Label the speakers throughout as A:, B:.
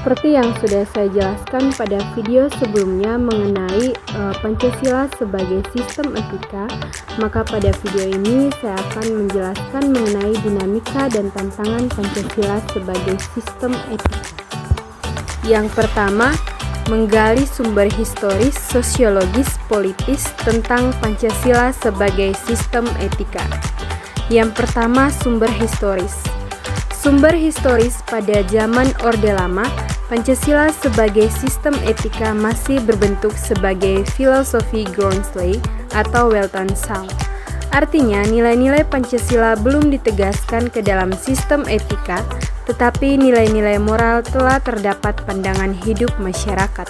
A: Seperti yang sudah saya jelaskan pada video sebelumnya mengenai Pancasila sebagai sistem etika, maka pada video ini saya akan menjelaskan mengenai dinamika dan tantangan Pancasila sebagai sistem etika. Yang pertama, menggali sumber historis, sosiologis, politis tentang Pancasila sebagai sistem etika. Yang pertama, sumber historis. Sumber historis pada zaman Orde Lama, Pancasila sebagai sistem etika masih berbentuk sebagai filosofi Groundsley atau Weltanschauung. Artinya, nilai-nilai Pancasila belum ditegaskan ke dalam sistem etika, tetapi nilai-nilai moral telah terdapat pandangan hidup masyarakat.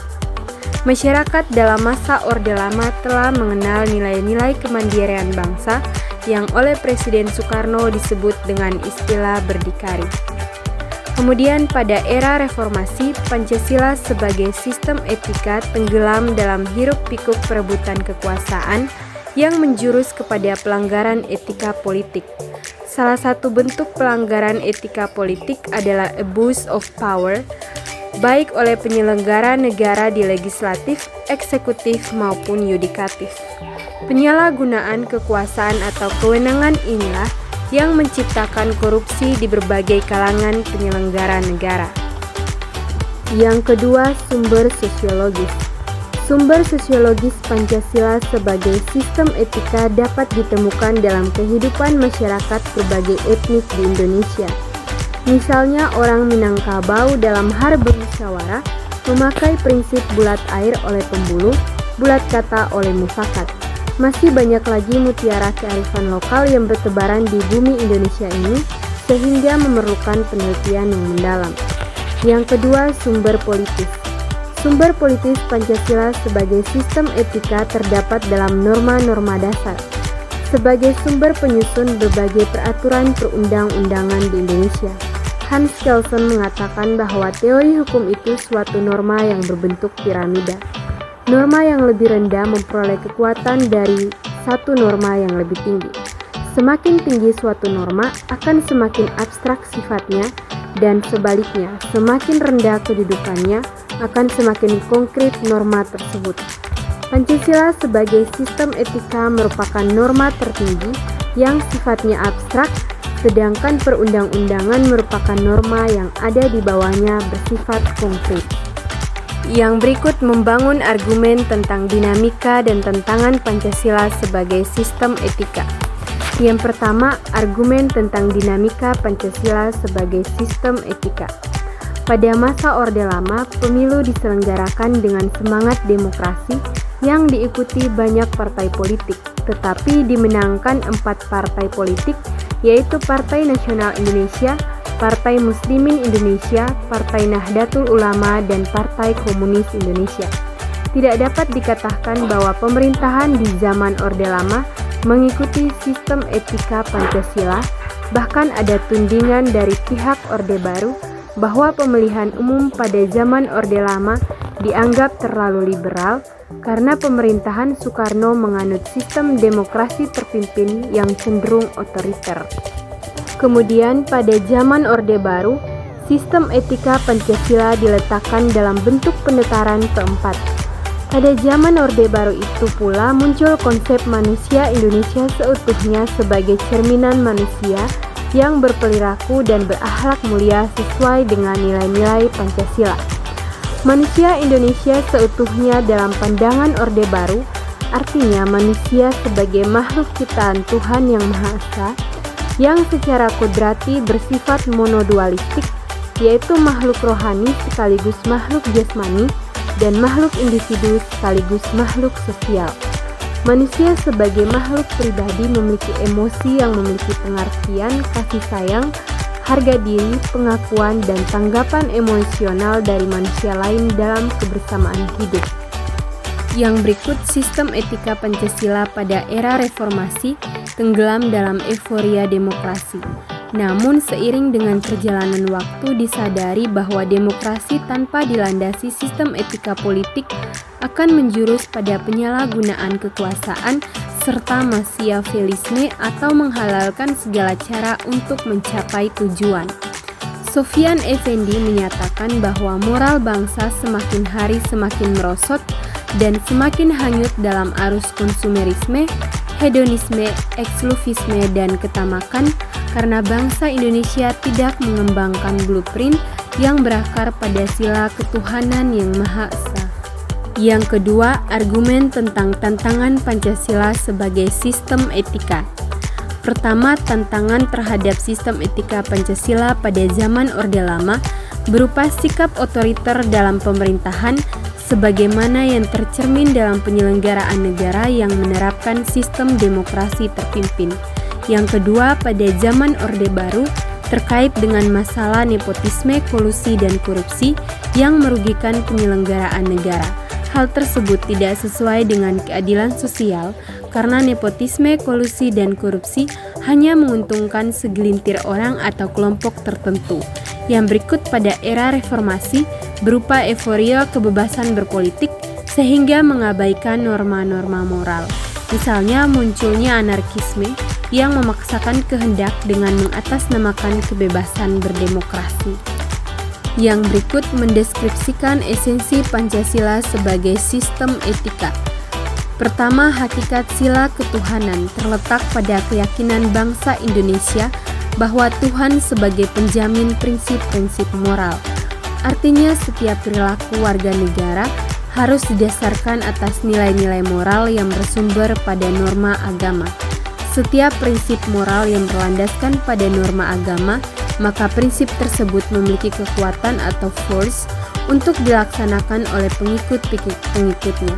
A: Masyarakat dalam masa Orde Lama telah mengenal nilai-nilai kemandirian bangsa yang oleh Presiden Soekarno disebut dengan istilah berdikari. Kemudian pada era reformasi, Pancasila sebagai sistem etika tenggelam dalam hiruk-pikuk perebutan kekuasaan yang menjurus kepada pelanggaran etika politik. Salah satu bentuk pelanggaran etika politik adalah abuse of power, baik oleh penyelenggara negara di legislatif, eksekutif maupun yudikatif. Penyalahgunaan kekuasaan atau kewenangan inilah yang menciptakan korupsi di berbagai kalangan penyelenggara negara. Yang kedua, sumber sosiologis. Sumber sosiologis Pancasila sebagai sistem etika dapat ditemukan dalam kehidupan masyarakat berbagai etnik di Indonesia. Misalnya orang Minangkabau dalam harbu musyawarah memakai prinsip bulat air oleh pembuluh, bulat kata oleh mufakat. Masih banyak lagi mutiara kearifan lokal yang bertebaran di bumi Indonesia ini sehingga memerlukan penelitian yang mendalam. Yang kedua, sumber politis. Sumber politis Pancasila sebagai sistem etika terdapat dalam norma-norma dasar. Sebagai sumber penyusun berbagai peraturan perundang-undangan di Indonesia, Hans Kelsen mengatakan bahwa teori hukum itu suatu norma yang berbentuk piramida. Norma yang lebih rendah memperoleh kekuatan dari satu norma yang lebih tinggi. Semakin tinggi suatu norma akan semakin abstrak sifatnya, dan sebaliknya, semakin rendah kedudukannya akan semakin konkret norma tersebut. Pancasila sebagai sistem etika merupakan norma tertinggi yang sifatnya abstrak, sedangkan perundang-undangan merupakan norma yang ada di bawahnya bersifat konkret. Yang berikut membangun argumen tentang dinamika dan tantangan Pancasila sebagai sistem etika. Yang pertama, argumen tentang dinamika Pancasila sebagai sistem etika. Pada masa Orde Lama, pemilu diselenggarakan dengan semangat demokrasi yang diikuti banyak partai politik, tetapi dimenangkan 4 partai politik, yaitu Partai Nasional Indonesia, Partai Muslimin Indonesia, Partai Nahdlatul Ulama, dan Partai Komunis Indonesia. Tidak dapat dikatakan bahwa pemerintahan di zaman Orde Lama mengikuti sistem etika Pancasila, bahkan ada tudingan dari pihak Orde Baru bahwa pemilihan umum pada zaman Orde Lama dianggap terlalu liberal karena pemerintahan Soekarno menganut sistem demokrasi terpimpin yang cenderung otoriter. Kemudian pada zaman Orde Baru, sistem etika Pancasila diletakkan dalam bentuk pendetaran keempat. Pada zaman Orde Baru itu pula muncul konsep manusia Indonesia seutuhnya sebagai cerminan manusia yang berperilaku dan berakhlak mulia sesuai dengan nilai-nilai Pancasila. Manusia Indonesia seutuhnya dalam pandangan Orde Baru artinya manusia sebagai makhluk ciptaan Tuhan Yang Maha Esa yang secara kodrati bersifat monodualistik, yaitu makhluk rohani sekaligus makhluk jasmani dan makhluk individu sekaligus makhluk sosial. Manusia sebagai makhluk pribadi memiliki emosi yang memiliki pengertian, kasih sayang, harga diri, pengakuan, dan tanggapan emosional dari manusia lain dalam kebersamaan hidup. Yang berikut, sistem etika Pancasila pada era reformasi tenggelam dalam euforia demokrasi. Namun seiring dengan perjalanan waktu disadari bahwa demokrasi tanpa dilandasi sistem etika politik akan menjurus pada penyalahgunaan kekuasaan serta machiavellisme atau menghalalkan segala cara untuk mencapai tujuan. Sofyan Effendi menyatakan bahwa moral bangsa semakin hari semakin merosot dan semakin hanyut dalam arus konsumerisme, hedonisme, eksklusivisme, dan ketamakan karena bangsa Indonesia tidak mengembangkan blueprint yang berakar pada sila ketuhanan yang Maha Esa. Yang kedua, argumen tentang tantangan Pancasila sebagai sistem etika. Pertama, tantangan terhadap sistem etika Pancasila pada zaman Orde Lama berupa sikap otoriter dalam pemerintahan sebagaimana yang tercermin dalam penyelenggaraan negara yang menerapkan sistem demokrasi terpimpin. Yang kedua, pada zaman Orde Baru terkait dengan masalah nepotisme, kolusi, dan korupsi yang merugikan penyelenggaraan negara. Hal tersebut tidak sesuai dengan keadilan sosial karena nepotisme, kolusi, dan korupsi hanya menguntungkan segelintir orang atau kelompok tertentu. Yang berikut pada era reformasi berupa euforia kebebasan berpolitik sehingga mengabaikan norma-norma moral. Misalnya munculnya anarkisme yang memaksakan kehendak dengan mengatasnamakan kebebasan berdemokrasi. Yang berikut mendeskripsikan esensi Pancasila sebagai sistem etika. Pertama, hakikat sila ketuhanan terletak pada keyakinan bangsa Indonesia bahwa Tuhan sebagai penjamin prinsip-prinsip moral. Artinya setiap perilaku warga negara harus didasarkan atas nilai-nilai moral yang bersumber pada norma agama. Setiap prinsip moral yang berlandaskan pada norma agama, maka prinsip tersebut memiliki kekuatan atau force untuk dilaksanakan oleh pengikut-pengikutnya.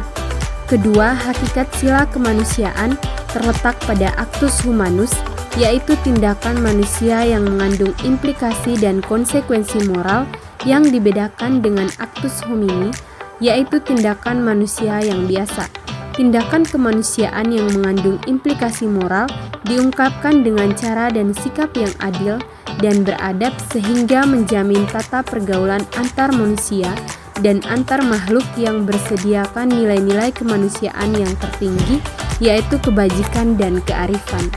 A: Kedua, hakikat sila kemanusiaan terletak pada actus humanus, yaitu tindakan manusia yang mengandung implikasi dan konsekuensi moral yang dibedakan dengan actus homini, yaitu tindakan manusia yang biasa. Tindakan kemanusiaan yang mengandung implikasi moral diungkapkan dengan cara dan sikap yang adil dan beradab sehingga menjamin tata pergaulan antar manusia dan antar makhluk yang bersediakan nilai-nilai kemanusiaan yang tertinggi, yaitu kebajikan dan kearifan.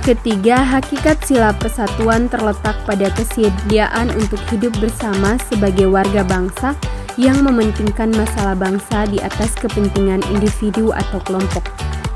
A: Ketiga, hakikat sila persatuan terletak pada kesediaan untuk hidup bersama sebagai warga bangsa yang mementingkan masalah bangsa di atas kepentingan individu atau kelompok.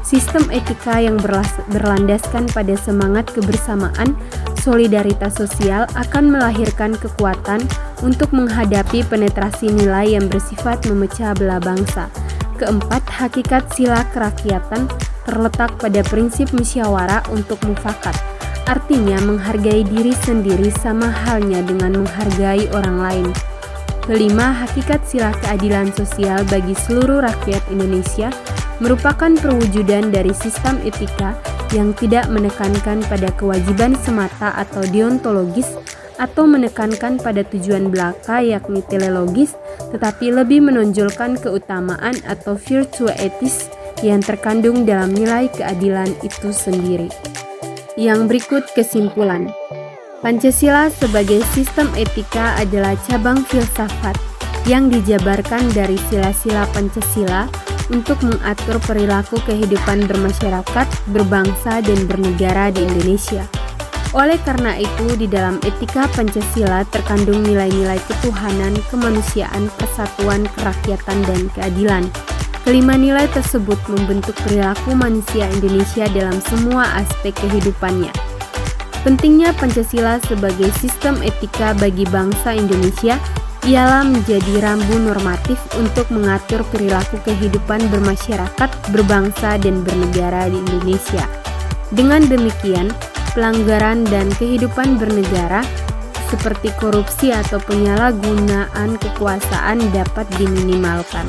A: Sistem etika yang berlandaskan pada semangat kebersamaan, solidaritas sosial akan melahirkan kekuatan untuk menghadapi penetrasi nilai yang bersifat memecah belah bangsa. Keempat, hakikat sila kerakyatan terletak pada prinsip musyawarah untuk mufakat. Artinya menghargai diri sendiri sama halnya dengan menghargai orang lain. Kelima, hakikat sila keadilan sosial bagi seluruh rakyat Indonesia merupakan perwujudan dari sistem etika yang tidak menekankan pada kewajiban semata atau deontologis atau menekankan pada tujuan belaka yakni teleologis, tetapi lebih menonjolkan keutamaan atau virtue etis yang terkandung dalam nilai keadilan itu sendiri. Yang berikut kesimpulan. Pancasila sebagai sistem etika adalah cabang filsafat yang dijabarkan dari sila-sila Pancasila untuk mengatur perilaku kehidupan bermasyarakat, berbangsa, dan bernegara di Indonesia. Oleh karena itu, di dalam etika Pancasila terkandung nilai-nilai ketuhanan, kemanusiaan, persatuan, kerakyatan, dan keadilan. Kelima nilai tersebut membentuk perilaku manusia Indonesia dalam semua aspek kehidupannya. Pentingnya Pancasila sebagai sistem etika bagi bangsa Indonesia ialah menjadi rambu normatif untuk mengatur perilaku kehidupan bermasyarakat, berbangsa, dan bernegara di Indonesia. Dengan demikian, pelanggaran dan kehidupan bernegara seperti korupsi atau penyalahgunaan kekuasaan dapat diminimalkan.